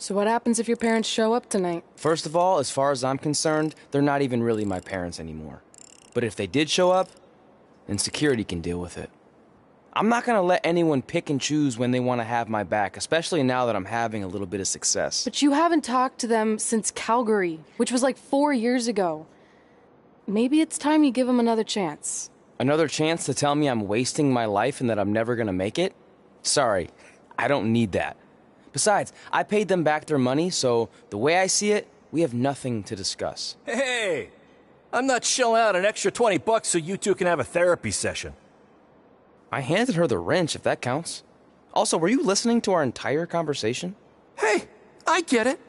So what happens if your parents show up tonight? First of all, as far as I'm concerned, they're not even really my parents anymore. But if they did show up, then security can deal with it. I'm not gonna let anyone pick and choose when they want to have my back, especially now that I'm having a little bit of success. But you haven't talked to them since Calgary, which was like 4 years ago. Maybe it's time you give them another chance. Another chance to tell me I'm wasting my life and that I'm never gonna make it? Sorry, I don't need that. Besides, I paid them back their money, so the way I see it, we have nothing to discuss. Hey! I'm not shelling out an extra $20 so you two can have a therapy session. I handed her the wrench, if that counts. Also, were you listening to our entire conversation? Hey, I get it.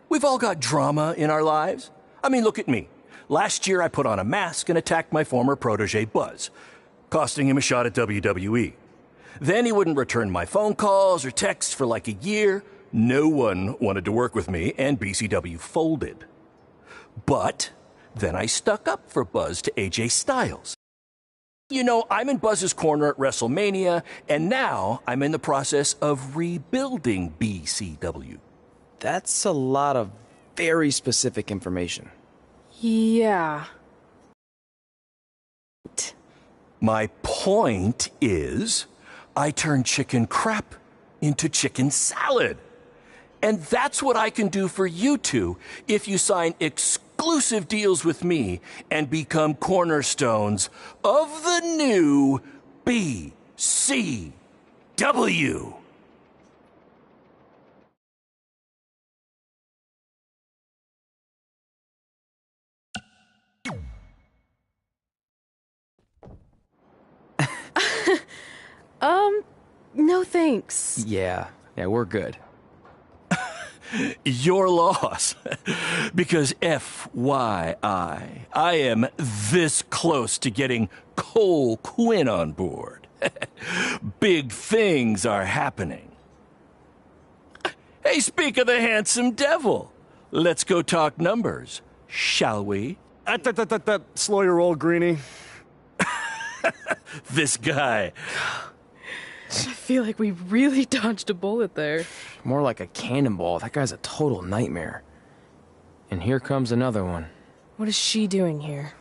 We've all got drama in our lives. I mean, look at me. Last year I put on a mask and attacked my former protege Buzz, costing him a shot at WWE. Then he wouldn't return my phone calls or texts for like a year. No one wanted to work with me, and BCW folded. But then I stuck up for Buzz to AJ Styles. You know, I'm in Buzz's corner at WrestleMania, and now I'm in the process of rebuilding BCW. That's a lot of very specific information. Yeah. My point is, I turned chicken crap into chicken salad. And that's what I can do for you two if you sign exclusive deals with me and become cornerstones of the new BCW. No thanks. Yeah, we're good. Your loss. Because FYI, I am this close to getting Cole Quinn on board. Big things are happening. Hey, speak of the handsome devil. Let's go talk numbers, shall we? Slow your roll, Greenie. This guy. I feel like we really dodged a bullet there. More like a cannonball. That guy's a total nightmare. And here comes another one. What is she doing here?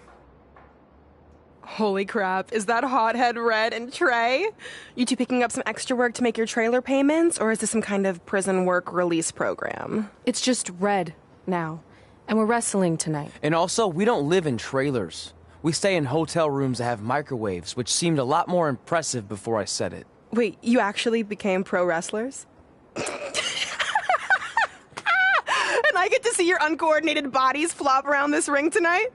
Holy crap, is that hothead Red and Trey? You two picking up some extra work to make your trailer payments, or is this some kind of prison work release program? It's just Red now, and we're wrestling tonight. And also, we don't live in trailers. We stay in hotel rooms that have microwaves, which seemed a lot more impressive before I said it. Wait, you actually became pro wrestlers? And I get to see your uncoordinated bodies flop around this ring tonight?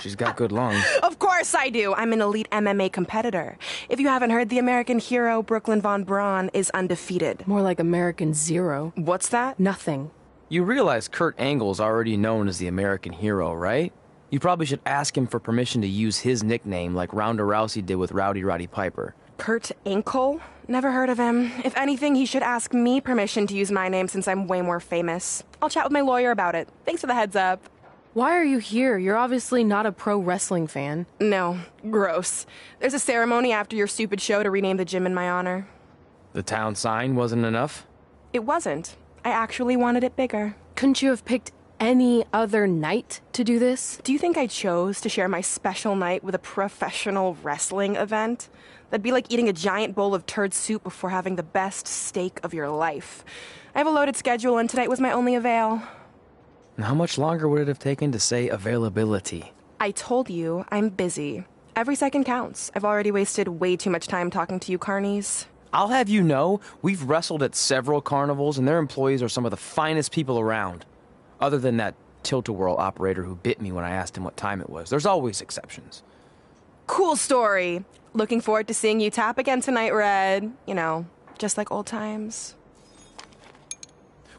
She's got good lungs. Of course I do. I'm an elite MMA competitor. If you haven't heard, the American hero, Brooklyn Von Braun, is undefeated. More like American Zero. What's that? Nothing. You realize Kurt Angle's already known as the American hero, right? You probably should ask him for permission to use his nickname like Ronda Rousey did with Rowdy Roddy Piper. Kurt Angle? Never heard of him. If anything, he should ask me permission to use my name since I'm way more famous. I'll chat with my lawyer about it. Thanks for the heads up. Why are you here? You're obviously not a pro wrestling fan. No, gross. There's a ceremony after your stupid show to rename the gym in my honor. The town sign wasn't enough? It wasn't. I actually wanted it bigger. Couldn't you have picked any other night to do this? Do you think I chose to share my special night with a professional wrestling event? That'd be like eating a giant bowl of turd soup before having the best steak of your life. I have a loaded schedule, and tonight was my only avail. And how much longer would it have taken to say availability? I told you, I'm busy. Every second counts. I've already wasted way too much time talking to you carnies. I'll have you know, we've wrestled at several carnivals, and their employees are some of the finest people around. Other than that tilt-a-whirl operator who bit me when I asked him what time it was. There's always exceptions. Cool story. Looking forward to seeing you tap again tonight, Red. You know, just like old times.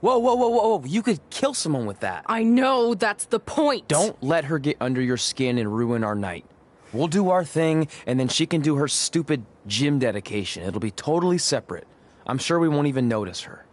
Whoa. You could kill someone with that. I know, that's the point. Don't let her get under your skin and ruin our night. We'll do our thing, and then she can do her stupid gym dedication. It'll be totally separate. I'm sure we won't even notice her.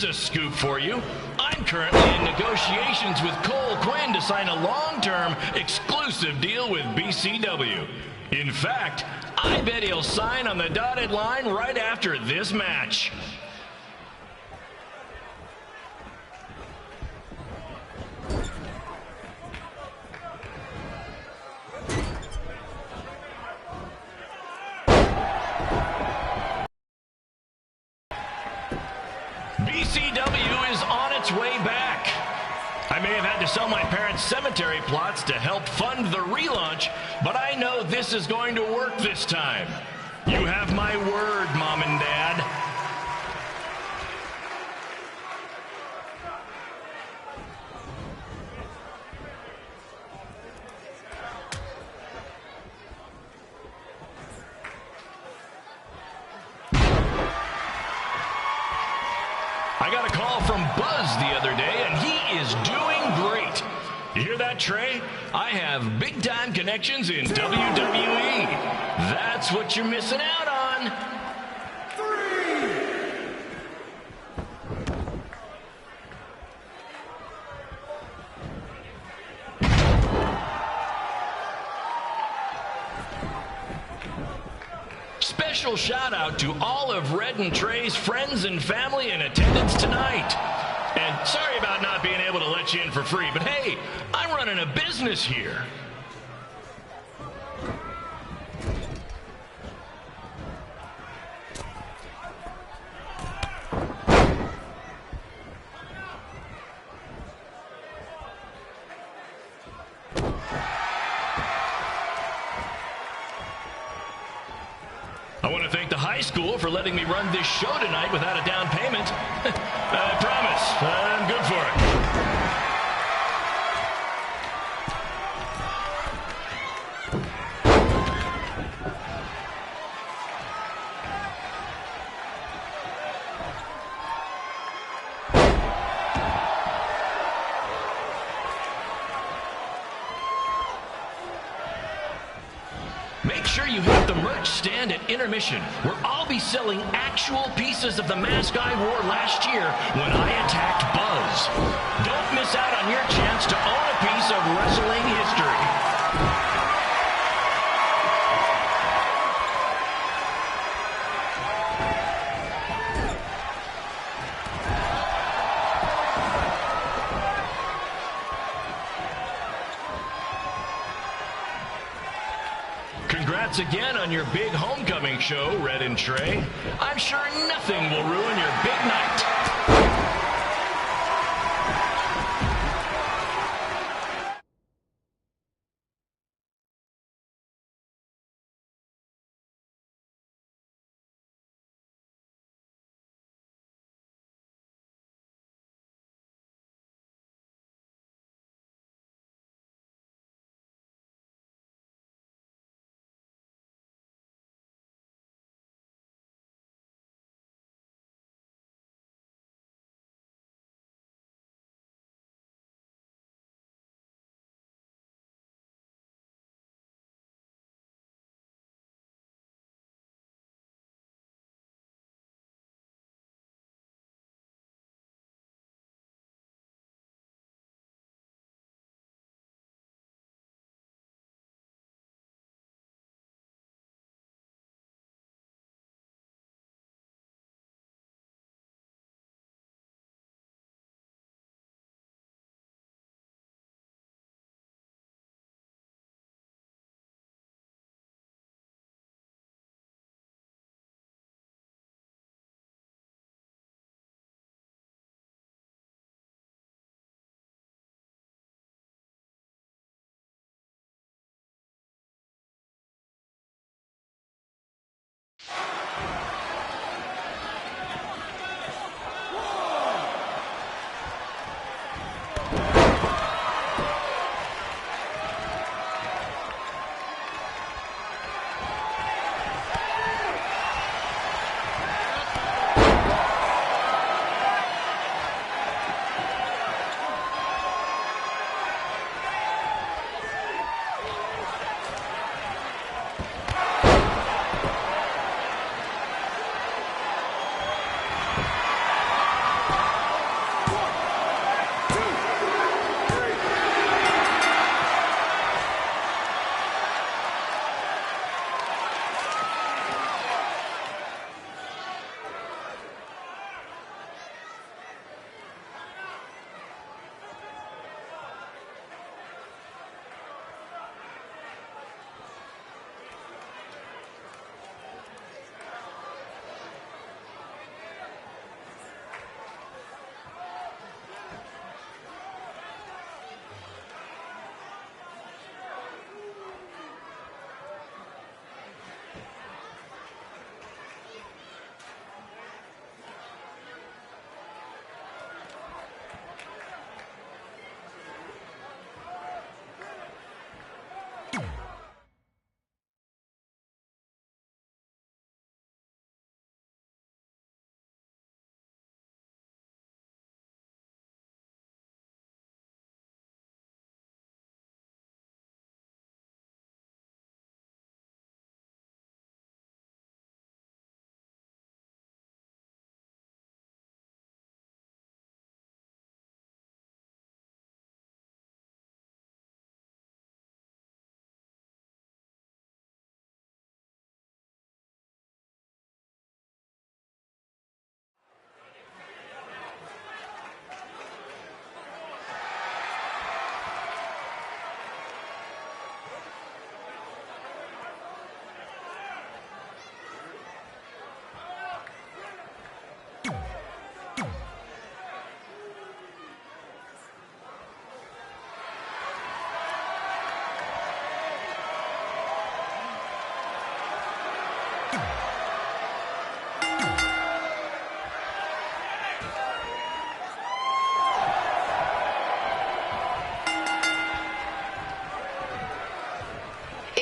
a scoop for you. I'm currently in negotiations with Cole Quinn to sign a long-term exclusive deal with BCW. In fact, I bet he'll sign on the dotted line right after this match. BCW is on its way back. I may have had to sell my parents' cemetery plots to help fund the relaunch, but I know this is going to work this time. You have my word, Mom and Dad. I got a call from Buzz the other day, and he is doing great. You hear that, Trey? I have big-time connections in WWE. That's what you're missing out on. Special shout out to all of Red and Trey's friends and family in attendance tonight. And sorry about not being able to let you in for free, but hey, I'm running a business here. I want to thank the high school for letting me run this show tonight without a down payment. I promise, I'm good for it. Make sure you hit the merch stand at intermission, where I'll be selling actual pieces of the mask I wore last year when I attacked Buzz. Don't miss out on your chance to own a piece of wrestling history. Congrats again on your big homecoming show, Red and Trey. I'm sure nothing will ruin your big night.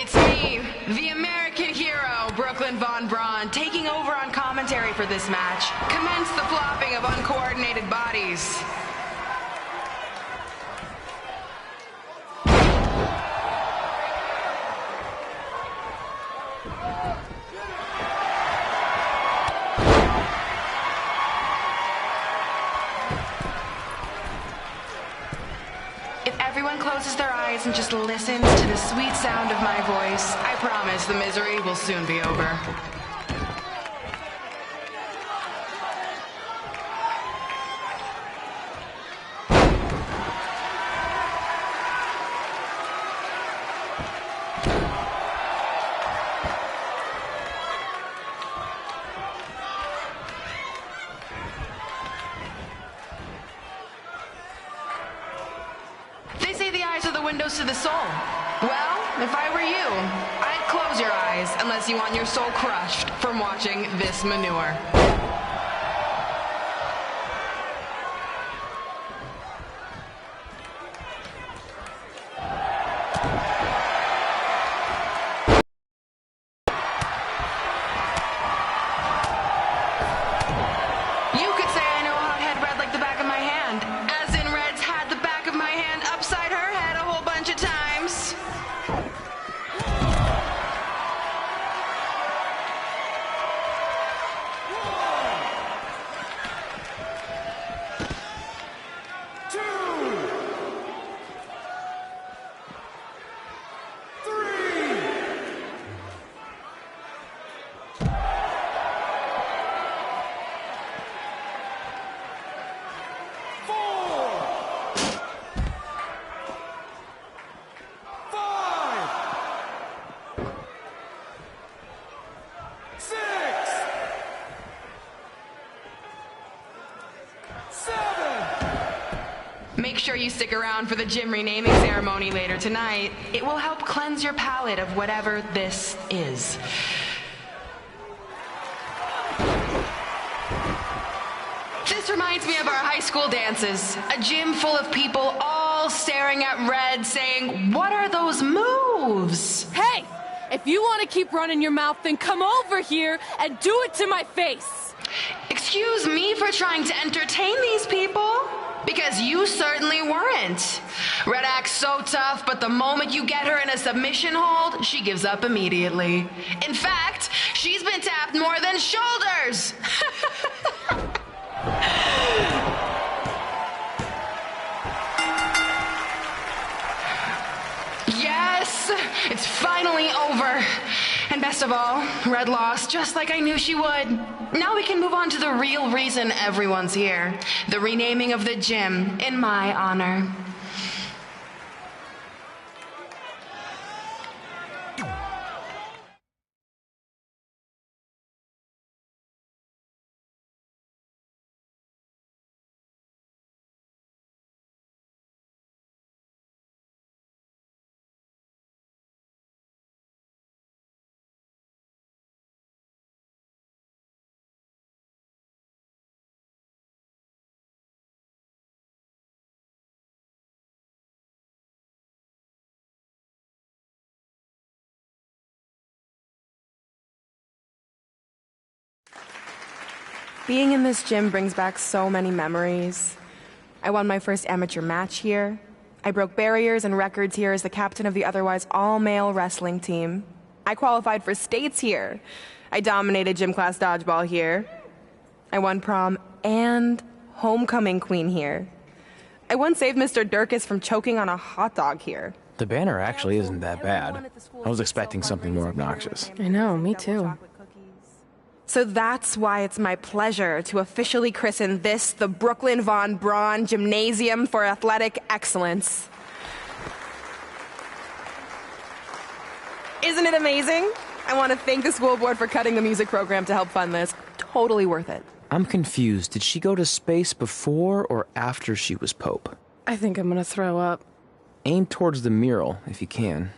It's me, the American hero, Brooklyn Von Braun, taking over on commentary for this match. Commence the flopping of uncoordinated bodies. If everyone closes their eyes and just listens to the sweet sound of my voice, I promise the misery will soon be over. They say the eyes are the windows to the soul. Well, if I were you, I'd close your eyes unless you want your soul crushed from watching this manure. You could say I know hothead red like the back of my hand, as in Red's had the back of my hand upside her head a whole bunch of times. Make sure you stick around for the gym renaming ceremony later tonight. It will help cleanse your palate of whatever this is. This reminds me of our high school dances. A gym full of people all staring at Red saying, "What are those moves?" Hey! If you want to keep running your mouth, then come over here and do it to my face! Excuse me for trying to entertain these people? Because you certainly weren't. Red acts so tough, but the moment you get her in a submission hold, she gives up immediately. In fact, she's been tapped more than shoulders. Yes, it's finally over. And best of all, Red lost just like I knew she would. Now we can move on to the real reason everyone's here. The renaming of the gym in my honor. Being in this gym brings back so many memories. I won my first amateur match here. I broke barriers and records here as the captain of the otherwise all-male wrestling team. I qualified for states here. I dominated gym class dodgeball here. I won prom and homecoming queen here. I once saved Mr. Durkis from choking on a hot dog here. The banner actually isn't that bad. I was expecting something more obnoxious. I know, me too. So that's why it's my pleasure to officially christen this the Brooklyn Von Braun Gymnasium for Athletic Excellence. Isn't it amazing? I want to thank the school board for cutting the music program to help fund this. Totally worth it. I'm confused. Did she go to space before or after she was Pope? I think I'm gonna throw up. Aim towards the mural, if you can.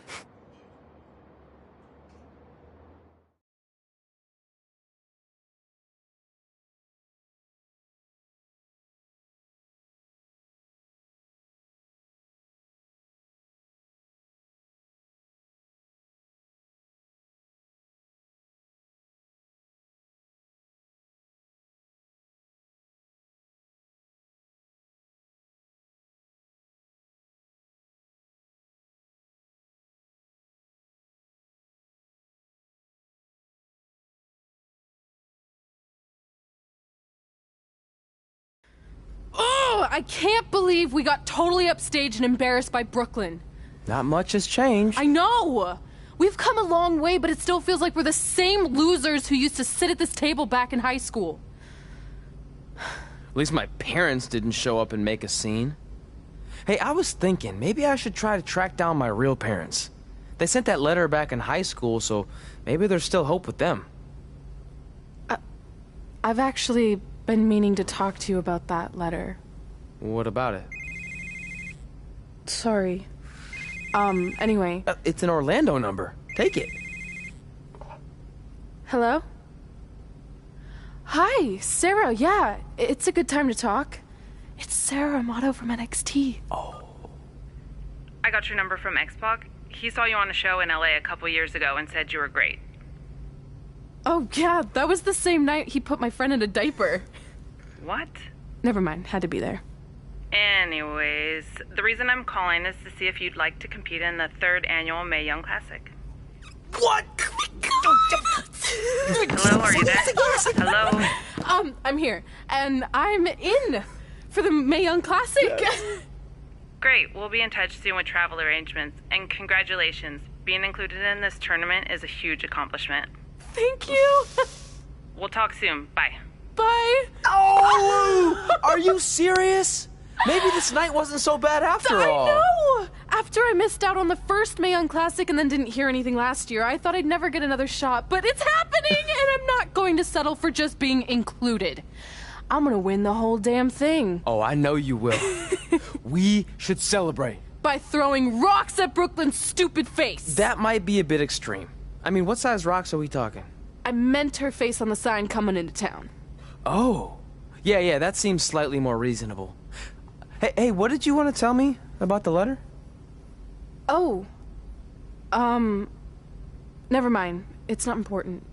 Ugh, I can't believe we got totally upstaged and embarrassed by Brooklyn. Not much has changed. I know! We've come a long way, but it still feels like we're the same losers who used to sit at this table back in high school. At least my parents didn't show up and make a scene. Hey, I was thinking, maybe I should try to track down my real parents. They sent that letter back in high school, so maybe there's still hope with them. I've actually been meaning to talk to you about that letter. What about it? Sorry. Anyway. It's an Orlando number. Take it. Hello? Hi, Sarah. Yeah, it's a good time to talk. It's Sarah Amato from NXT. Oh. I got your number from Xbox. He saw you on a show in LA a couple years ago and said you were great. Oh, yeah, that was the same night he put my friend in a diaper. What? Never mind, had to be there. Anyways, the reason I'm calling is to see if you'd like to compete in the 3rd annual Mae Young Classic. What? Hello, are you there? Hello? I'm here, and I'm in for the Mae Young Classic. Great, we'll be in touch soon with travel arrangements, and congratulations. Being included in this tournament is a huge accomplishment. Thank you. We'll talk soon. Bye. Bye. Oh! Are you serious? Maybe this night wasn't so bad after all. I know! After I missed out on the first Mae Young Classic and then didn't hear anything last year, I thought I'd never get another shot, but it's happening, and I'm not going to settle for just being included. I'm gonna win the whole damn thing. Oh, I know you will. We should celebrate. By throwing rocks at Brooklyn's stupid face. That might be a bit extreme. I mean, what size rocks are we talking? I meant her face on the sign coming into town. Oh. Yeah, that seems slightly more reasonable. Hey, what did you want to tell me about the letter? Oh. Never mind. It's not important.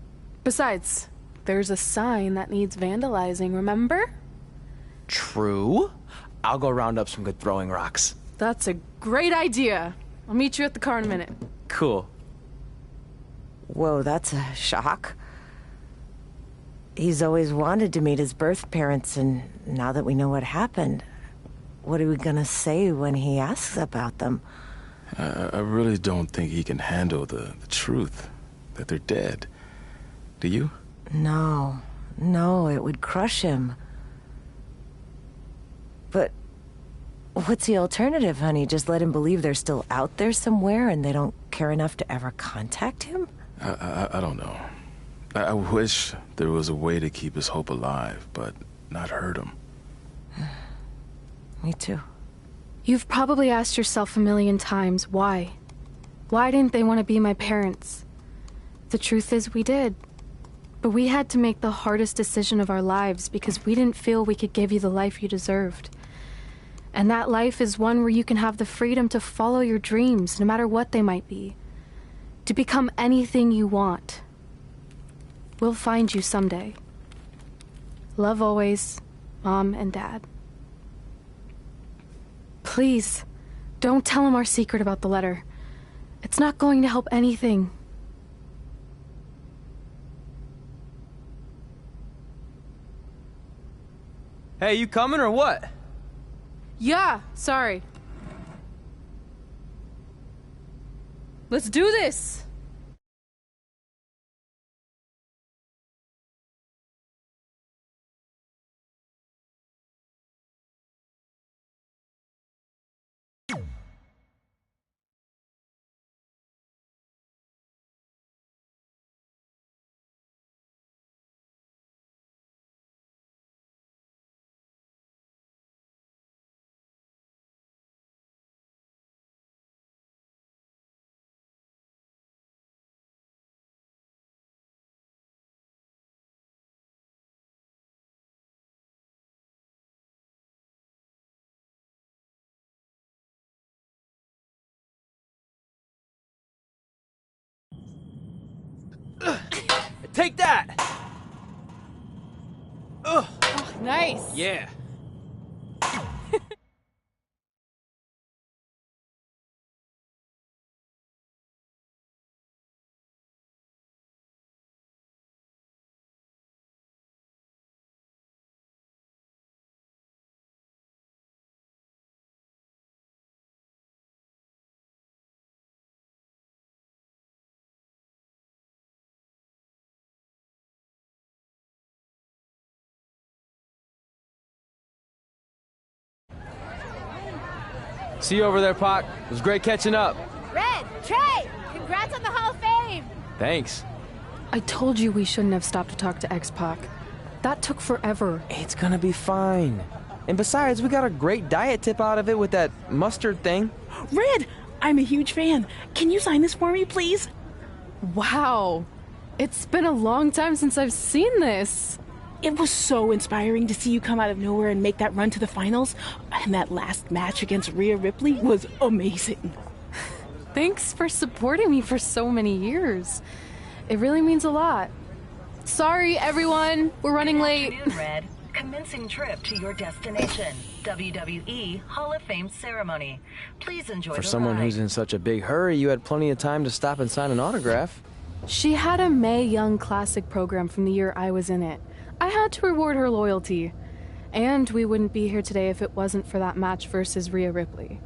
Besides, there's a sign that needs vandalizing, remember? True. I'll go round up some good throwing rocks. That's a great idea. I'll meet you at the car in a minute. Cool. Whoa, that's a shock. He's always wanted to meet his birth parents, and now that we know what happened, what are we gonna say when he asks about them? I really don't think he can handle the truth, that they're dead. Do you? No, it would crush him. But what's the alternative, honey? Just let him believe they're still out there somewhere and they don't care enough to ever contact him? I don't know. I wish there was a way to keep his hope alive, but not hurt him. Me too. You've probably asked yourself a million times, why? Why didn't they want to be my parents? The truth is, we did. But we had to make the hardest decision of our lives because we didn't feel we could give you the life you deserved. And that life is one where you can have the freedom to follow your dreams, no matter what they might be. To become anything you want. We'll find you someday. Love always, Mom and Dad. Please, don't tell him our secret about the letter. It's not going to help anything. Hey, you coming or what? Yeah, sorry. Let's do this! Take that! Ugh. Oh, nice! Yeah. See you over there, Pac. It was great catching up. Red, Trey, congrats on the Hall of Fame. Thanks. I told you we shouldn't have stopped to talk to X-Pac. That took forever. It's gonna be fine. And besides, we got a great diet tip out of it with that mustard thing. Red, I'm a huge fan. Can you sign this for me, please? Wow. It's been a long time since I've seen this. It was so inspiring to see you come out of nowhere and make that run to the finals. And that last match against Rhea Ripley was amazing. Thanks for supporting me for so many years. It really means a lot. Sorry, everyone. We're running late. Good afternoon, Red. Commencing trip to your destination. WWE Hall of Fame ceremony. Please enjoy the For someone ride. who's in such a big hurry, you had plenty of time to stop and sign an autograph. She had a Mae Young Classic program from the year I was in it. I had to reward her loyalty. And we wouldn't be here today if it wasn't for that match versus Rhea Ripley.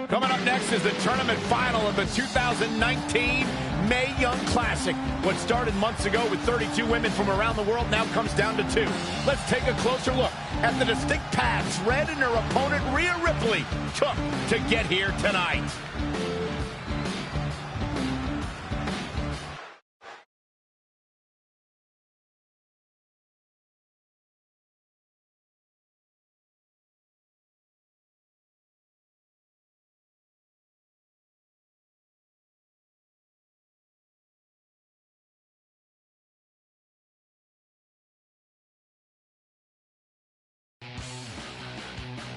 Coming up next is the tournament final of the 2019 Mae Young Classic. What started months ago with 32 women from around the world now comes down to 2. Let's take a closer look at the distinct paths Red and her opponent Rhea Ripley took to get here tonight.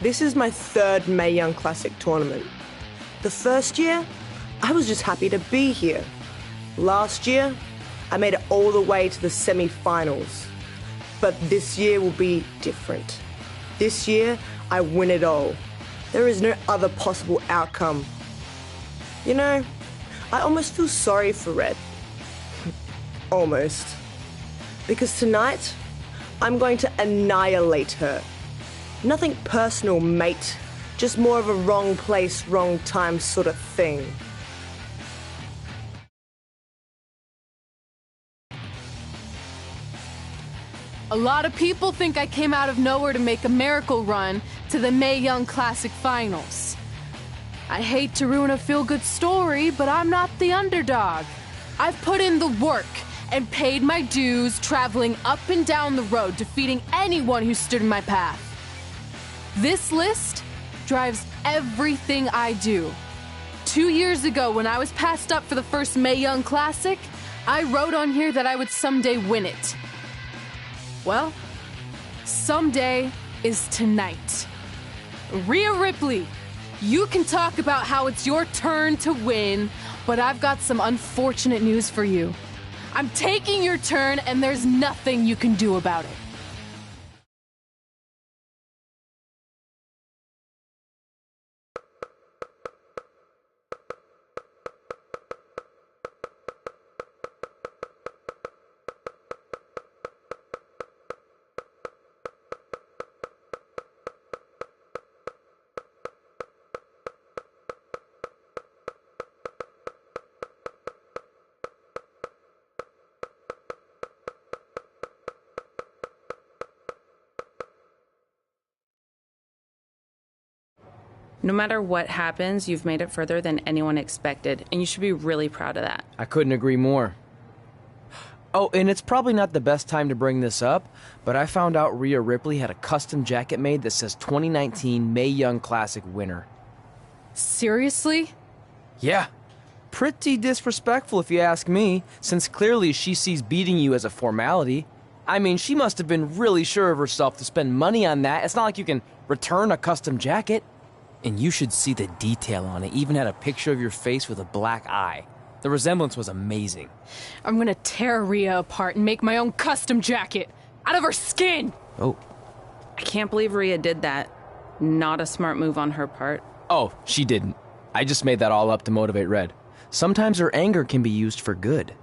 This is my 3rd Mae Young Classic tournament. The first year, I was just happy to be here. Last year, I made it all the way to the semi-finals. But this year will be different. This year, I win it all. There is no other possible outcome. You know, I almost feel sorry for Red. Almost. Because tonight, I'm going to annihilate her. Nothing personal, mate. Just more of a wrong place, wrong time sort of thing. A lot of people think I came out of nowhere to make a miracle run to the Mae Young Classic Finals. I hate to ruin a feel-good story, but I'm not the underdog. I've put in the work and paid my dues traveling up and down the road, defeating anyone who stood in my path. This list drives everything I do. 2 years ago, when I was passed up for the first Mae Young Classic, I wrote on here that I would someday win it. Well, someday is tonight. Rhea Ripley, you can talk about how it's your turn to win, but I've got some unfortunate news for you. I'm taking your turn, and there's nothing you can do about it. No matter what happens, you've made it further than anyone expected, and you should be really proud of that. I couldn't agree more. Oh, and it's probably not the best time to bring this up, but I found out Rhea Ripley had a custom jacket made that says 2019 Mae Young Classic winner. Seriously? Yeah. Pretty disrespectful if you ask me, since clearly she sees beating you as a formality. I mean, she must have been really sure of herself to spend money on that. It's not like you can return a custom jacket. And you should see the detail on it. Even had a picture of your face with a black eye. The resemblance was amazing. I'm gonna tear Rhea apart and make my own custom jacket out of her skin! Oh. I can't believe Rhea did that. Not a smart move on her part. Oh, she didn't. I just made that all up to motivate Red. Sometimes her anger can be used for good.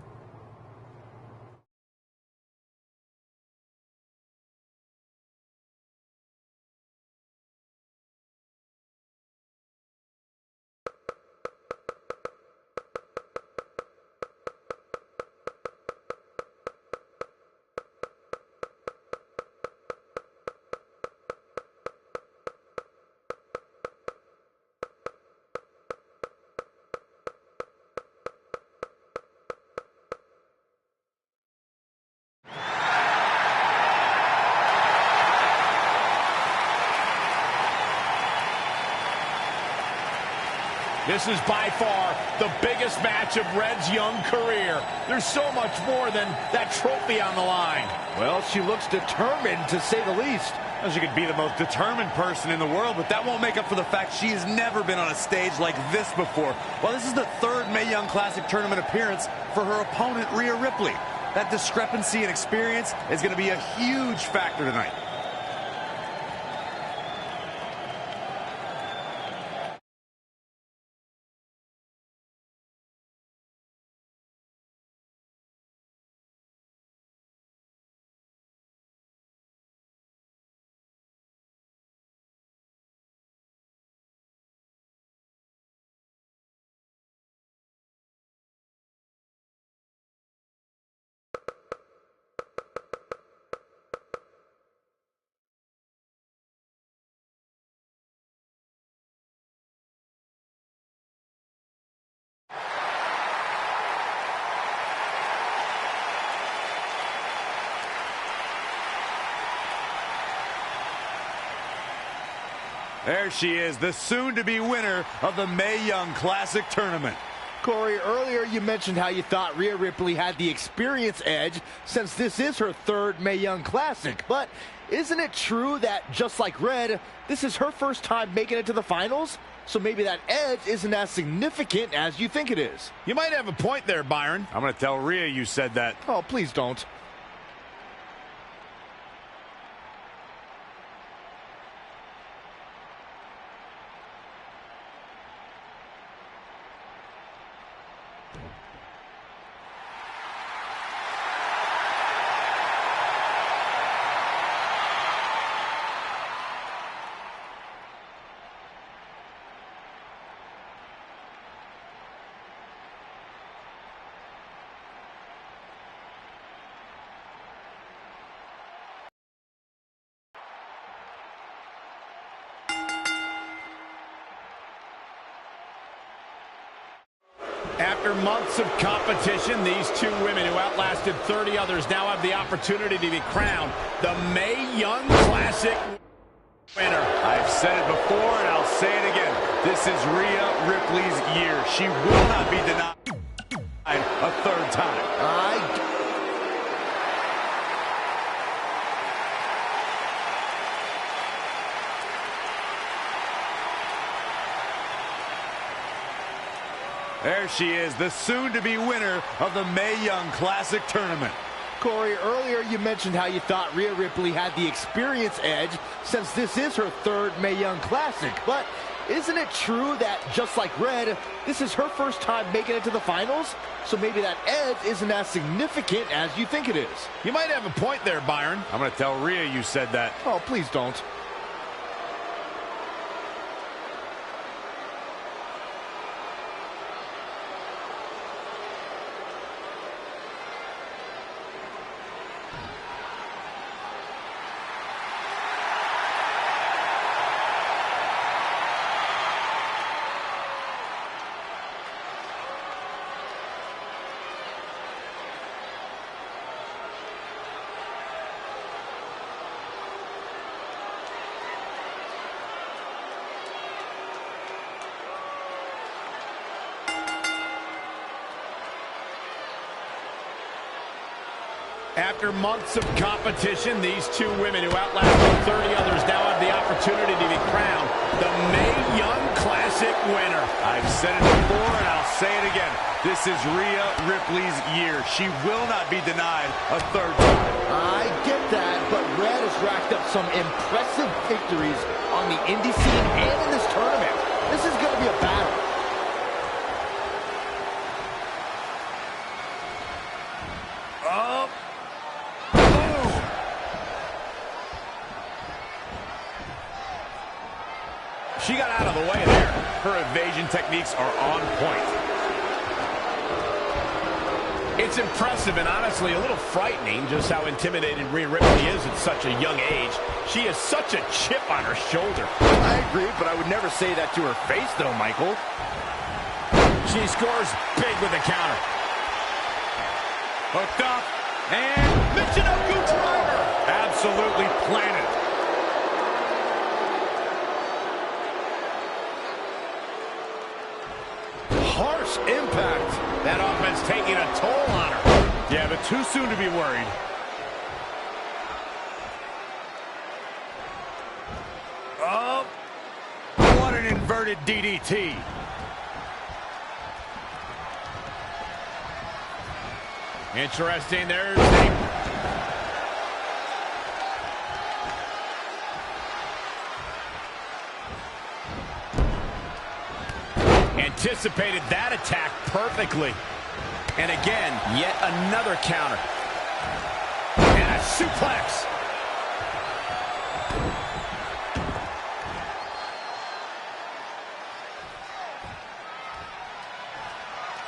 This is by far the biggest match of Red's young career. There's so much more than that trophy on the line. Well, she looks determined, to say the least. Well, she could be the most determined person in the world, but that won't make up for the fact she has never been on a stage like this before. Well, this is the third Mae Young Classic tournament appearance for her opponent, Rhea Ripley. That discrepancy in experience is going to be a huge factor tonight. There she is, the soon-to-be winner of the Mae Young Classic tournament. Corey, earlier you mentioned how you thought Rhea Ripley had the experience edge since this is her third Mae Young Classic. But isn't it true that, just like Red, this is her first time making it to the finals? So maybe that edge isn't as significant as you think it is. You might have a point there, Byron. I'm going to tell Rhea you said that. Oh, please don't. After months of competition, these two women who outlasted 30 others now have the opportunity to be crowned the Mae Young Classic winner. I've said it before and I'll say it again. This is Rhea Ripley's year. She will not be denied a third time. There she is, the soon-to-be winner of the Mae Young Classic tournament. Corey, earlier you mentioned how you thought Rhea Ripley had the experience edge since this is her third Mae Young Classic. But isn't it true that, just like Red, this is her first time making it to the finals? So maybe that edge isn't as significant as you think it is. You might have a point there, Byron. I'm going to tell Rhea you said that. Oh, please don't. After months of competition, these two women who outlasted 30 others now have the opportunity to be crowned the Mae Young Classic winner. I've said it before and I'll say it again. This is Rhea Ripley's year. She will not be denied a third time. I get that, but Red has racked up some impressive victories on the indie scene and in this tournament. This is going to be a battle. She got out of the way there. Her evasion techniques are on point. It's impressive and honestly a little frightening just how intimidated Rhea Ripley is at such a young age. She has such a chip on her shoulder. I agree, but I would never say that to her face, though, Michael. She scores big with the counter. Hooked up, and Michinoku driver. Absolutely planted. harsh impact. That offense taking a toll on her. Yeah, but too soon to be worried. Oh, what an inverted DDT. Interesting. There's anticipated that attack perfectly. And again, yet another counter. And a suplex.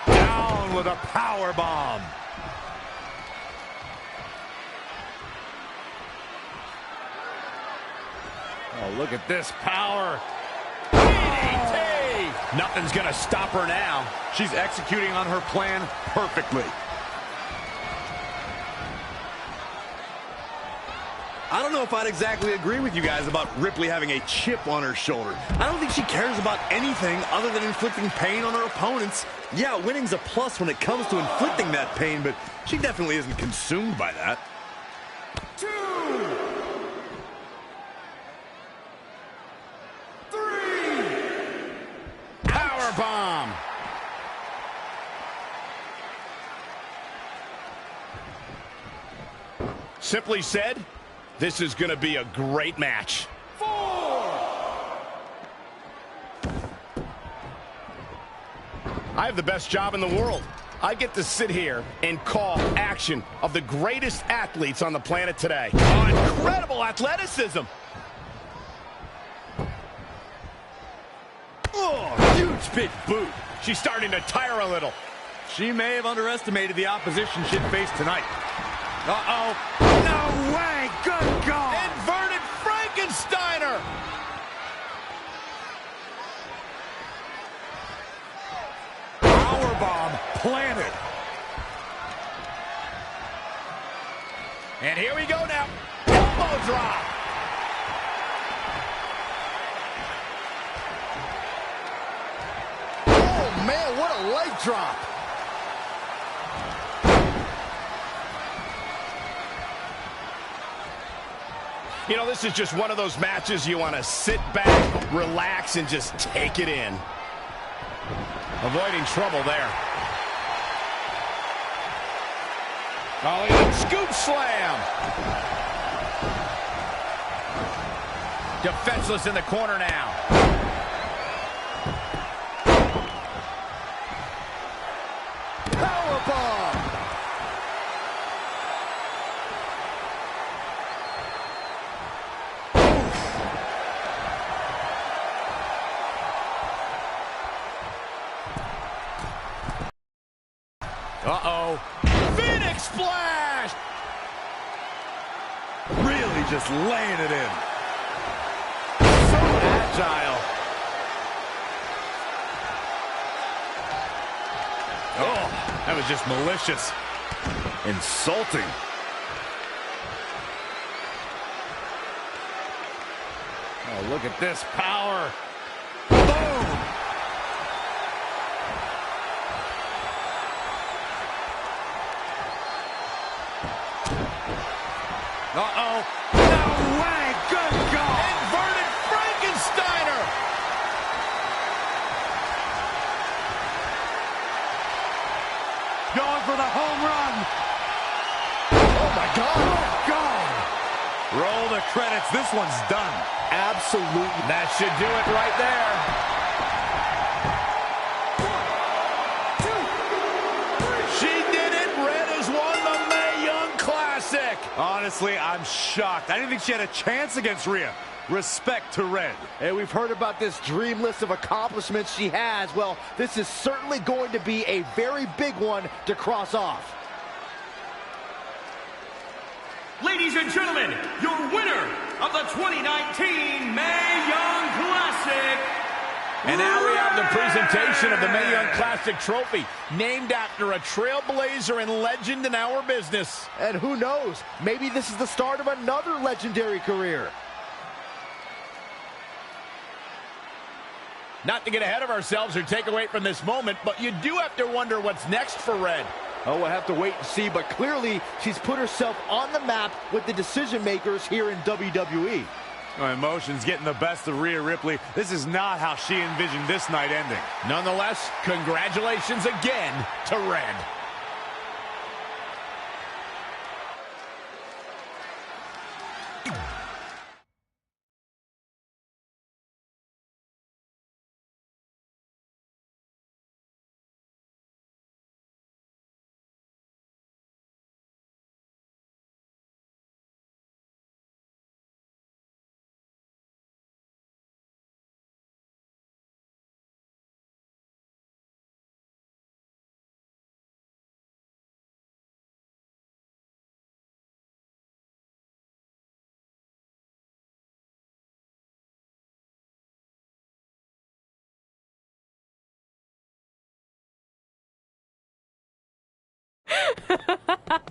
Down with a power bomb. Oh, look at this power. DDT! Nothing's gonna stop her now. She's executing on her plan perfectly. I don't know if I'd exactly agree with you guys about Ripley having a chip on her shoulder. I don't think she cares about anything other than inflicting pain on her opponents. Yeah, winning's a plus when it comes to inflicting that pain, but she definitely isn't consumed by that. 2, 3, power bomb. Simply said, this is going to be a great match. 4. I have the best job in the world. I get to sit here and call action of the greatest athletes on the planet today. Oh, incredible athleticism. Oh, huge big boot. She's starting to tire a little. She may have underestimated the opposition she'd face tonight. Uh-oh. No way. Good God. Inverted Frankensteiner. Powerbomb planted. And here we go now. Elbow drop. Oh, man, what a leg drop. You know, this is just one of those matches you want to sit back, relax, and just take it in. Avoiding trouble there. Oh, look at that scoop slam. Defenseless in the corner now. Powerbomb. Uh-oh. Phoenix splash! Really just laying it in. So agile. Oh, that was just malicious. Insulting. Oh, look at this power. Boom! Uh-oh. No way! Good God! Inverted Frankensteiner! Going for the home run. Oh, my God. Oh, God. Roll the credits. This one's done. Absolutely. That should do it right there. Honestly, I'm shocked. I didn't think she had a chance against Rhea. Respect to Red. Hey, we've heard about this dream list of accomplishments she has. Well, this is certainly going to be a very big one to cross off. Ladies and gentlemen, your winner of the 2019 Mae Young Classic. And now we have the presentation of the Mae Young Classic Trophy, named after a trailblazer and legend in our business. And who knows, maybe this is the start of another legendary career. Not to get ahead of ourselves or take away from this moment, but you do have to wonder what's next for Red. Oh, we'll have to wait and see, but clearly she's put herself on the map with the decision makers here in WWE. Oh, emotions getting the best of Rhea Ripley. This is not how she envisioned this night ending. Nonetheless, congratulations again to Red.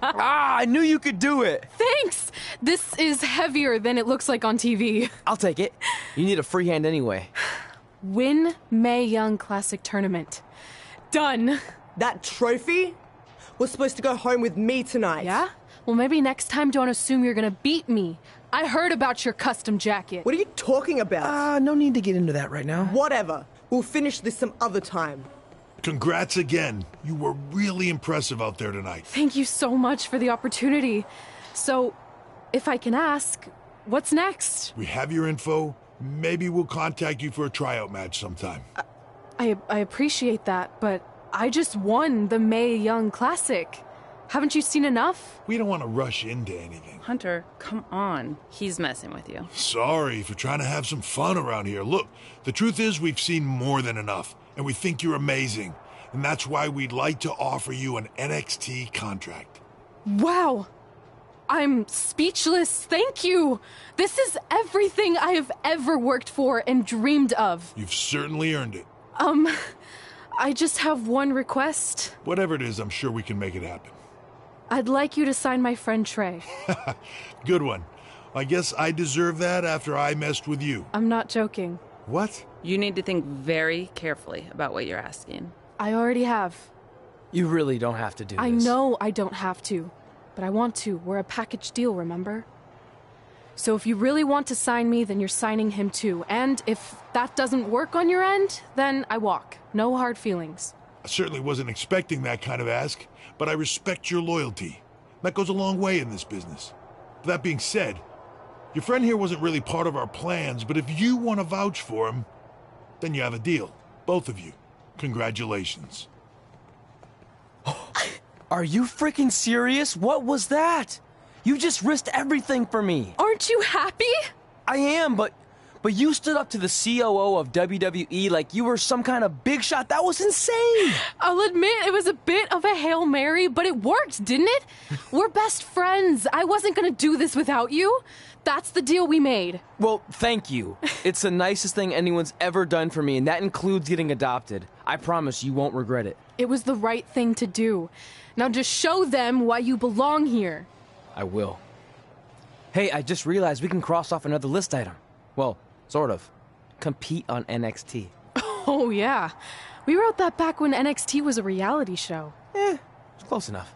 I knew you could do it. Thanks! This is heavier than it looks like on TV. I'll take it. You need a free hand anyway. Win Mae Young Classic Tournament. Done. That trophy was supposed to go home with me tonight. Yeah? Well, maybe next time don't assume you're gonna beat me. I heard about your custom jacket. What are you talking about? No need to get into that right now. Whatever. We'll finish this some other time. Congrats again. You were really impressive out there tonight. Thank you so much for the opportunity. So, if I can ask, what's next? We have your info. Maybe we'll contact you for a tryout match sometime. I appreciate that, but I just won the Mae Young Classic. Haven't you seen enough? We don't want to rush into anything. Hunter, come on. He's messing with you. Sorry for trying to have some fun around here. Look, the truth is we've seen more than enough, and we think you're amazing. And that's why we'd like to offer you an NXT contract. Wow! I'm speechless. Thank you! This is everything I have ever worked for and dreamed of. You've certainly earned it. I just have one request. Whatever it is, I'm sure we can make it happen. I'd like you to sign my friend Trey. Good one. I guess I deserve that after I messed with you. I'm not joking. What? You need to think very carefully about what you're asking. I already have. You really don't have to do this. I know I don't have to, but I want to. We're a package deal, remember? So if you really want to sign me, then you're signing him too. And if that doesn't work on your end, then I walk. No hard feelings. I certainly wasn't expecting that kind of ask, but I respect your loyalty. That goes a long way in this business. That being said, your friend here wasn't really part of our plans, but if you want to vouch for him, then you have a deal. Both of you. Congratulations. Are you freaking serious? What was that? You just risked everything for me. Aren't you happy? I am, but you stood up to the COO of WWE like you were some kind of big shot. That was insane. I'll admit it was a bit of a Hail Mary, but it worked, didn't it? We're best friends. I wasn't gonna do this without you. That's the deal we made. Well, thank you. It's the nicest thing anyone's ever done for me, and that includes getting adopted. I promise you won't regret it. It was the right thing to do. Now just show them why you belong here. I will. Hey, I just realized we can cross off another list item. Well, sort of. Compete on NXT. Oh, yeah. We wrote that back when NXT was a reality show. It's close enough.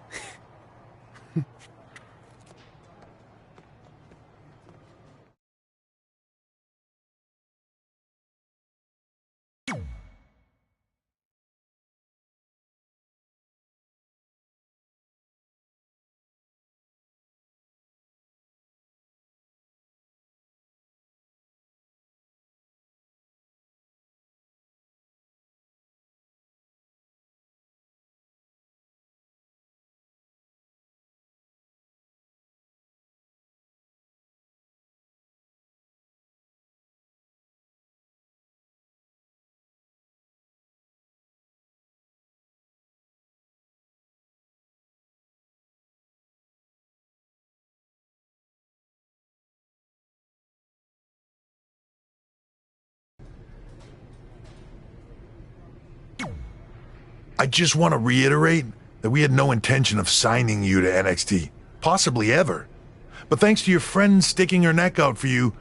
I just want to reiterate that we had no intention of signing you to NXT, possibly ever. But thanks to your friend sticking her neck out for you,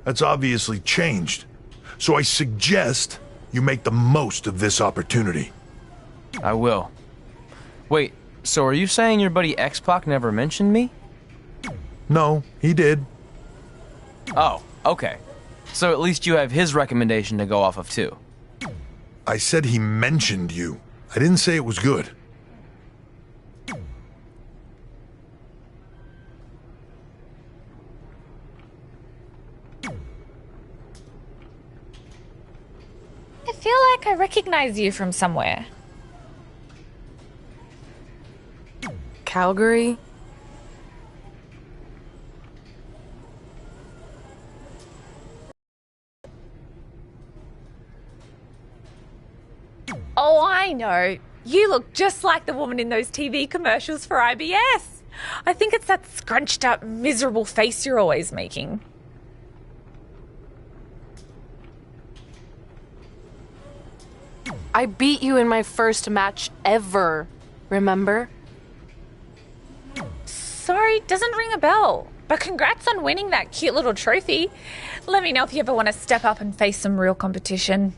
that's obviously changed. So I suggest you make the most of this opportunity. I will. Wait, so are you saying your buddy X-Pac never mentioned me? No, he did. Oh, okay. So at least you have his recommendation to go off of too. I said he mentioned you. I didn't say it was good. I feel like I recognize you from somewhere. Calgary? Oh, I know. You look just like the woman in those TV commercials for IBS. I think it's that scrunched up, miserable face you're always making. I beat you in my first match ever, remember? Sorry, doesn't ring a bell. But congrats on winning that cute little trophy. Let me know if you ever want to step up and face some real competition.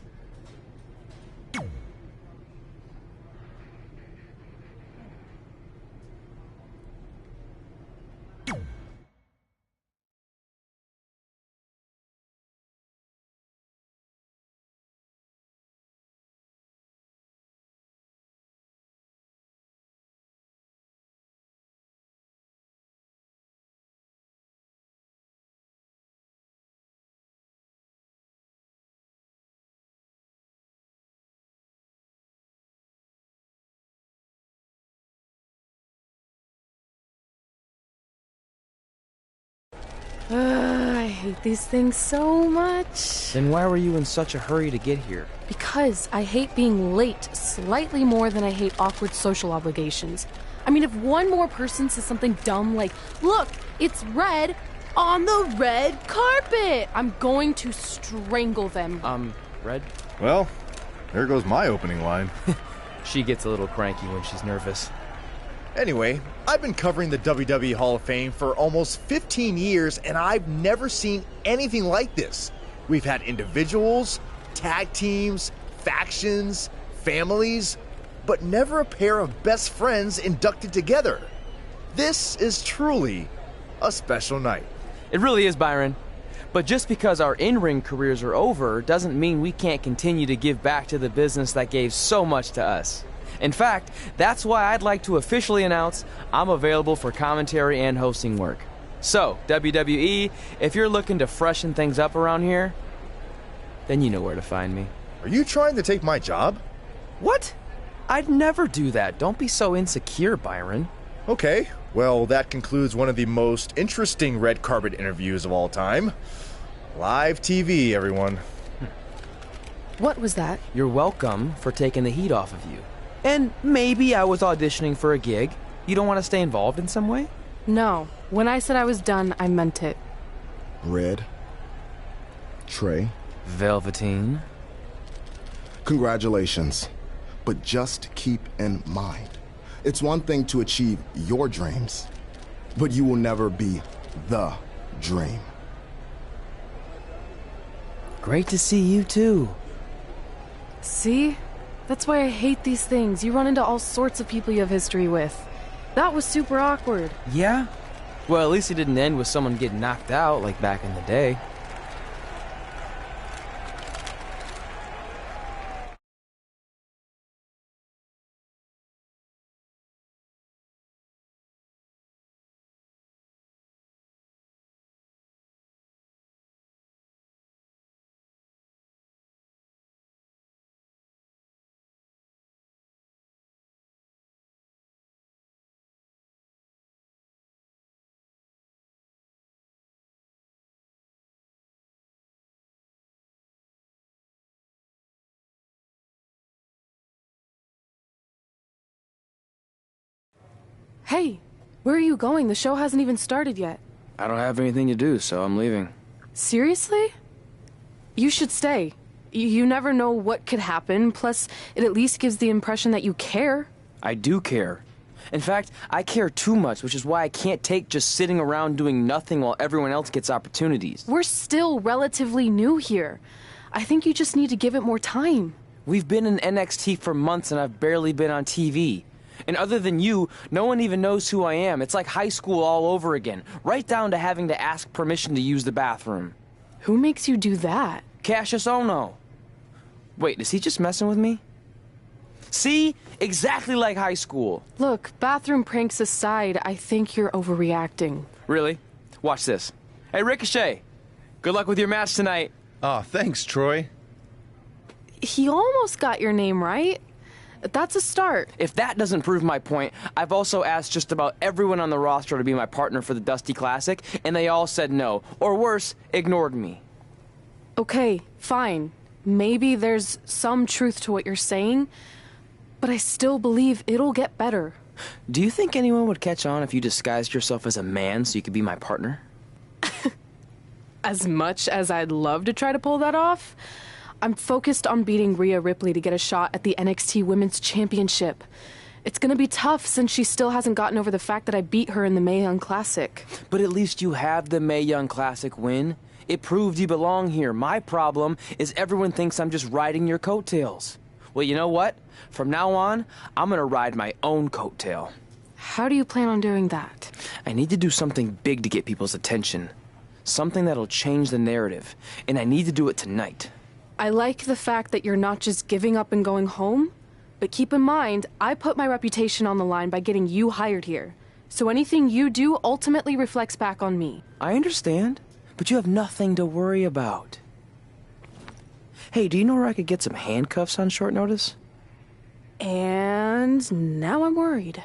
I hate these things so much. Then why were you in such a hurry to get here? Because I hate being late slightly more than I hate awkward social obligations. I mean, if one more person says something dumb like, look, it's red on the red carpet, I'm going to strangle them. Red? Well, there goes my opening line. She gets a little cranky when she's nervous. Anyway, I've been covering the WWE Hall of Fame for almost 15 years, and I've never seen anything like this. We've had individuals, tag teams, factions, families, but never a pair of best friends inducted together. This is truly a special night. It really is, Byron. But just because our in-ring careers are over doesn't mean we can't continue to give back to the business that gave so much to us. In fact, that's why I'd like to officially announce I'm available for commentary and hosting work. So, WWE, if you're looking to freshen things up around here, then you know where to find me. Are you trying to take my job? What? I'd never do that. Don't be so insecure, Byron. Okay, well, that concludes one of the most interesting red carpet interviews of all time. Live TV, everyone. What was that? You're welcome for taking the heat off of you. And maybe I was auditioning for a gig. You don't want to stay involved in some way? No. When I said I was done, I meant it. Red. Trey. Velveteen. Congratulations. But just keep in mind, it's one thing to achieve your dreams, but you will never be the dream. Great to see you too. See? That's why I hate these things. You run into all sorts of people you have history with. That was super awkward. Yeah? Well, at least it didn't end with someone getting knocked out like back in the day. Hey, where are you going? The show hasn't even started yet. I don't have anything to do, so I'm leaving. Seriously? You should stay. You never know what could happen, plus it at least gives the impression that you care. I do care. In fact, I care too much, which is why I can't take just sitting around doing nothing while everyone else gets opportunities. We're still relatively new here. I think you just need to give it more time. We've been in NXT for months and I've barely been on TV. And other than you, no one even knows who I am. It's like high school all over again, right down to having to ask permission to use the bathroom. Who makes you do that? Cassius Ohno. Wait, is he just messing with me? See? Exactly like high school. Look, bathroom pranks aside, I think you're overreacting. Really? Watch this. Hey, Ricochet. Good luck with your match tonight. Aw, thanks, Troy. He almost got your name right. That's a start. If that doesn't prove my point, I've also asked just about everyone on the roster to be my partner for the Dusty Classic, and they all said no. Or worse, ignored me. Okay, fine. Maybe there's some truth to what you're saying, but I still believe it'll get better. Do you think anyone would catch on if you disguised yourself as a man so you could be my partner? As much as I'd love to try to pull that off, I'm focused on beating Rhea Ripley to get a shot at the NXT Women's Championship. It's gonna be tough since she still hasn't gotten over the fact that I beat her in the Mae Young Classic. But at least you have the Mae Young Classic win. It proved you belong here. My problem is everyone thinks I'm just riding your coattails. Well, you know what? From now on, I'm gonna ride my own coattail. How do you plan on doing that? I need to do something big to get people's attention. Something that'll change the narrative. And I need to do it tonight. I like the fact that you're not just giving up and going home, but keep in mind, I put my reputation on the line by getting you hired here. So anything you do ultimately reflects back on me. I understand, but you have nothing to worry about. Hey, do you know where I could get some handcuffs on short notice? And now I'm worried.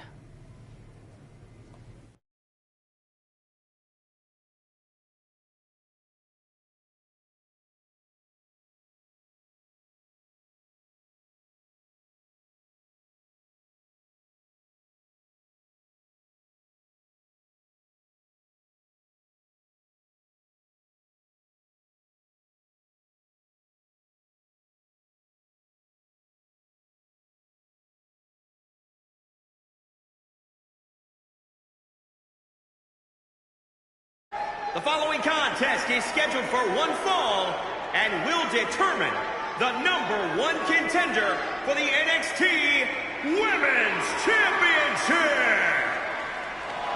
The following contest is scheduled for one fall and will determine the #1 contender for the NXT Women's Championship.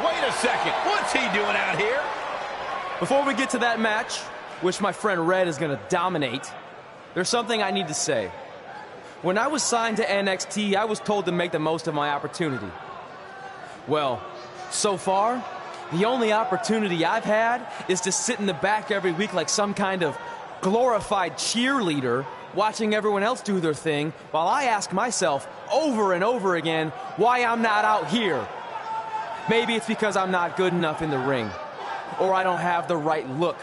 Wait a second, what's he doing out here? Before we get to that match, which my friend Red is gonna dominate, there's something I need to say. When I was signed to NXT, I was told to make the most of my opportunity. Well, so far, the only opportunity I've had is to sit in the back every week like some kind of glorified cheerleader, watching everyone else do their thing, while I ask myself over and over again why I'm not out here. Maybe it's because I'm not good enough in the ring, or I don't have the right look,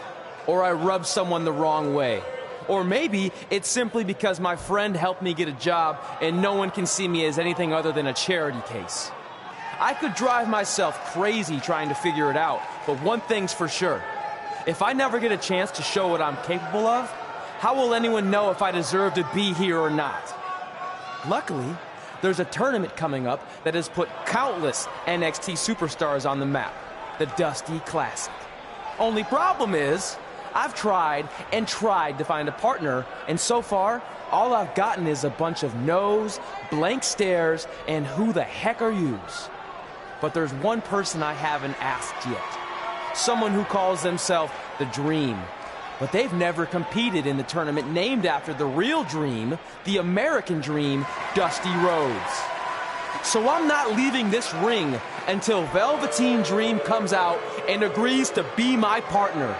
or I rub someone the wrong way. Or maybe it's simply because my friend helped me get a job and no one can see me as anything other than a charity case. I could drive myself crazy trying to figure it out, but one thing's for sure. If I never get a chance to show what I'm capable of, how will anyone know if I deserve to be here or not? Luckily, there's a tournament coming up that has put countless NXT superstars on the map, the Dusty Classic. Only problem is, I've tried and tried to find a partner, and so far, all I've gotten is a bunch of no's, blank stares, and who the heck are yous? But there's one person I haven't asked yet. Someone who calls themselves the Dream. But they've never competed in the tournament named after the real Dream, the American Dream, Dusty Rhodes. So I'm not leaving this ring until Velveteen Dream comes out and agrees to be my partner.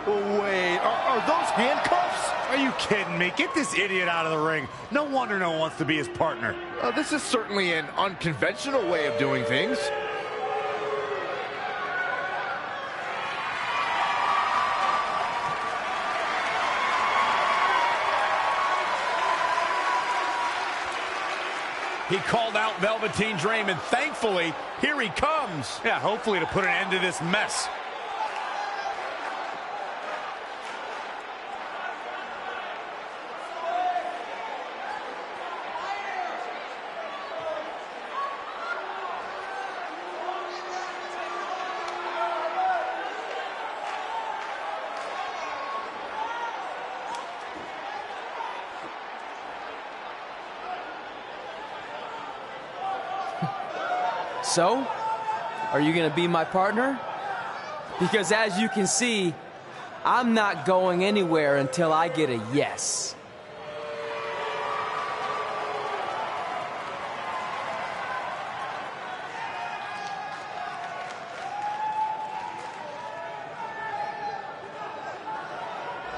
Wait, are those handcuffs? Are you kidding me? Get this idiot out of the ring. No wonder no one wants to be his partner. This is certainly an unconventional way of doing things. He called out Velveteen Dream, and thankfully, here he comes. Yeah, hopefully to put an end to this mess. So, are you gonna be my partner? Because as you can see, I'm not going anywhere until I get a yes.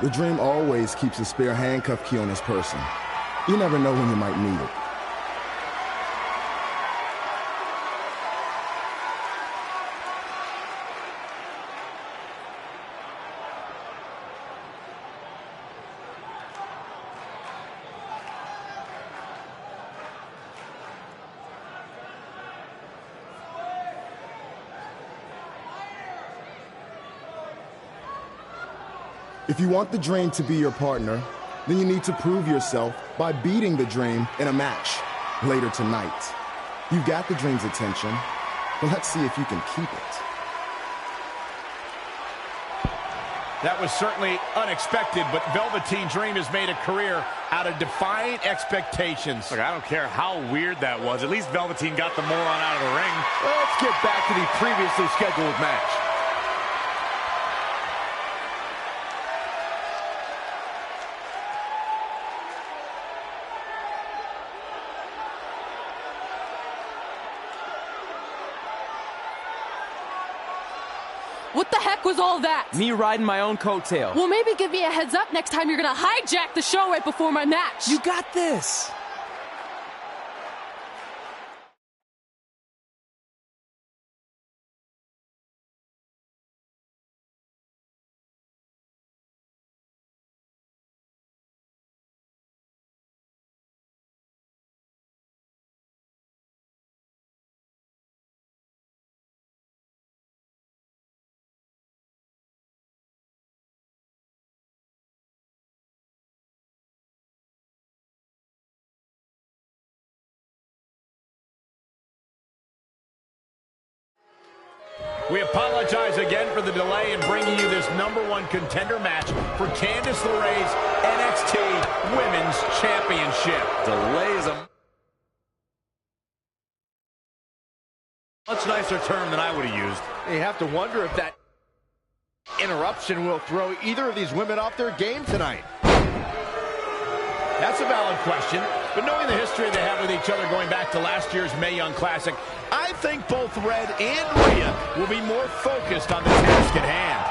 The Dream always keeps a spare handcuff key on his person. You never know when you might need it. If you want the Dream to be your partner, then you need to prove yourself by beating the Dream in a match later tonight. You've got the Dream's attention, but let's see if you can keep it. That was certainly unexpected, but Velveteen Dream has made a career out of defying expectations. Look, I don't care how weird that was. At least Velveteen got the moron out of the ring. Let's get back to the previously scheduled match. What the heck was all that? Me riding my own coattail. Well, maybe give me a heads up next time you're gonna hijack the show right before my match. You got this. We apologize again for the delay in bringing you this #1 contender match for Candice LeRae's NXT Women's Championship. Delay is a much nicer term than I would have used. You have to wonder if that interruption will throw either of these women off their game tonight. That's a valid question, but knowing the history they have with each other going back to last year's Mae Young Classic, I think both Red and Rhea will be more focused on the task at hand.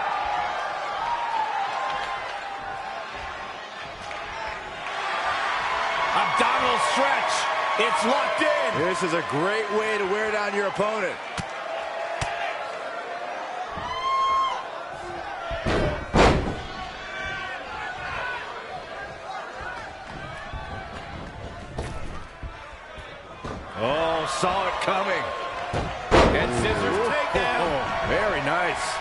Abdominal stretch. It's locked in. This is a great way to wear down your opponent. Oh, saw it coming. And scissors takedown. Very nice.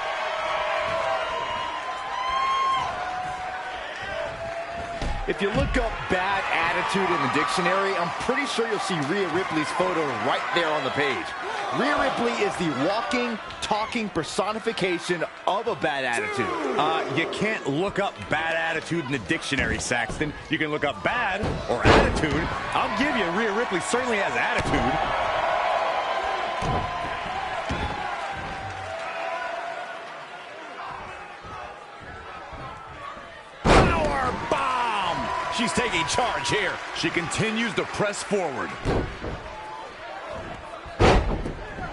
If you look up bad attitude in the dictionary, I'm pretty sure you'll see Rhea Ripley's photo right there on the page. Rhea Ripley is the walking, talking personification of a bad attitude. You can't look up bad attitude in the dictionary, Saxton. You can look up bad or attitude. I'll give you, Rhea Ripley certainly has attitude. She's taking charge here. She continues to press forward.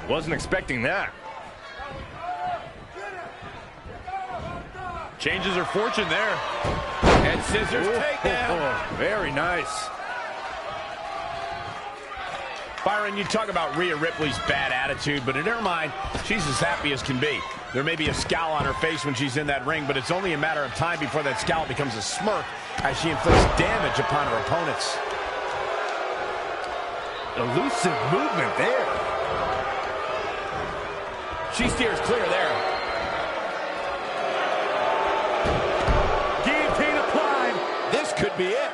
Wasn't expecting that. Changes her fortune there. And scissors takedown. Very nice. Byron, you talk about Rhea Ripley's bad attitude, but in her mind, she's as happy as can be. There may be a scowl on her face when she's in that ring, but it's only a matter of time before that scowl becomes a smirk as she inflicts damage upon her opponents. Elusive movement there. She steers clear there. Guillotine applied. This could be it.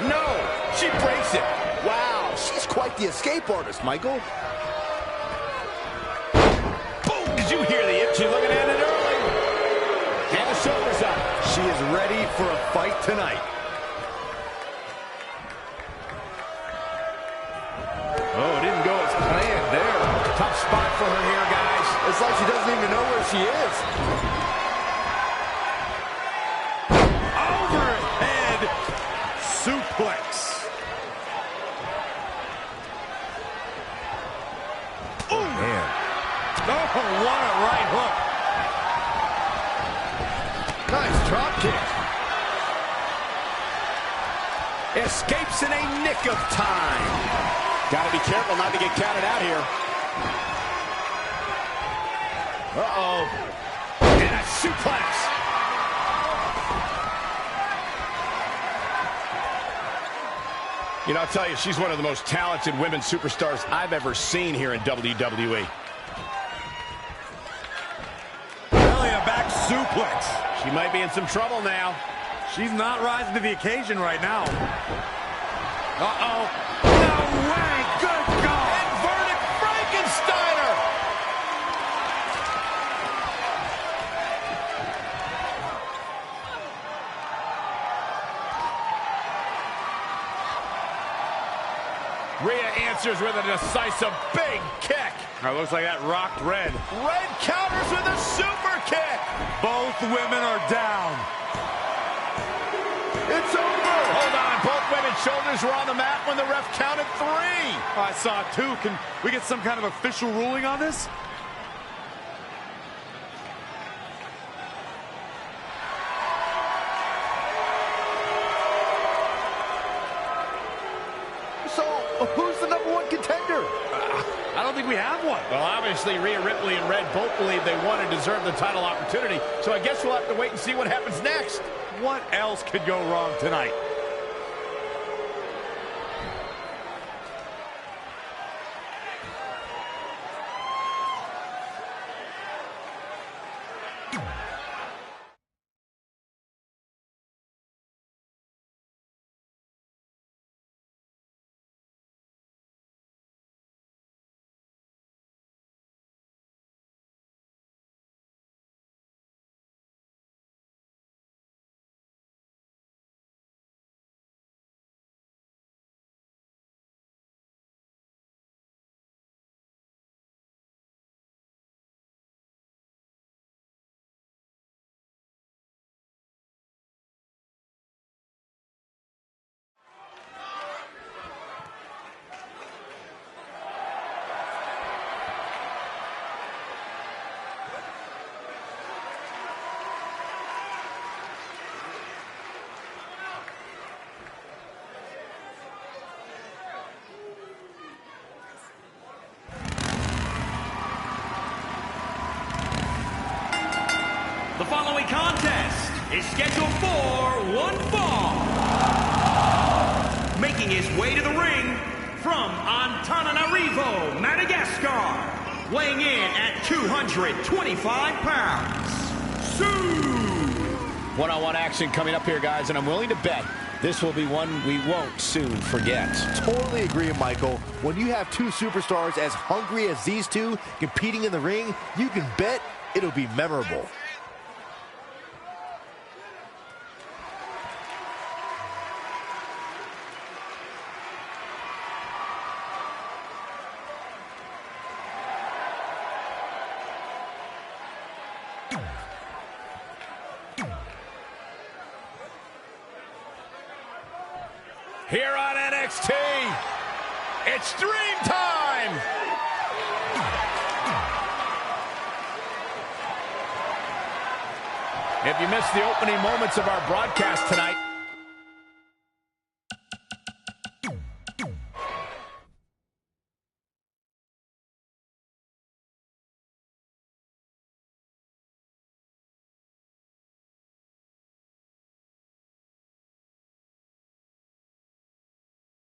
No, she breaks it. Wow, she's quite the escape artist, Michael. Boom! Did you hear the hit? She's looking at it early. And the shoulders up. She is ready for a fight tonight. It's like she doesn't even know where she is. Overhead suplex. Oh, man. Oh, what a right hook. Nice drop kick. Escapes in a nick of time. Got to be careful not to get counted out here. Uh-oh. And a suplex. You know, I'll tell you, she's one of the most talented women superstars I've ever seen here in WWE. Really a back suplex. She might be in some trouble now. She's not rising to the occasion right now. Uh-oh. No way. Good God. Inverted Frankensteiner. Rhea answers with a decisive big kick. Looks like that rocked Red. Red counters with a super kick. Both women are down. It's over. Hold on. Both women's shoulders were on the mat when the ref counted 3. I saw 2. Can we get some kind of official ruling on this? So, who's the #1 contender? I don't think we have one. Well, obviously, Rhea Ripley and Red both believe they won and deserve the title opportunity, so I guess we'll have to wait and see what happens next. What else could go wrong tonight? The following contest is scheduled for one fall. Making his way to the ring from Antananarivo, Madagascar, weighing in at 225 pounds, Sue! One-on-one action coming up here, guys, and I'm willing to bet this will be one we won't soon forget. Totally agree, Michael. When you have 2 superstars as hungry as these 2 competing in the ring, you can bet it'll be memorable. Here on NXT, it's Dream Time! If you missed the opening moments of our broadcast tonight,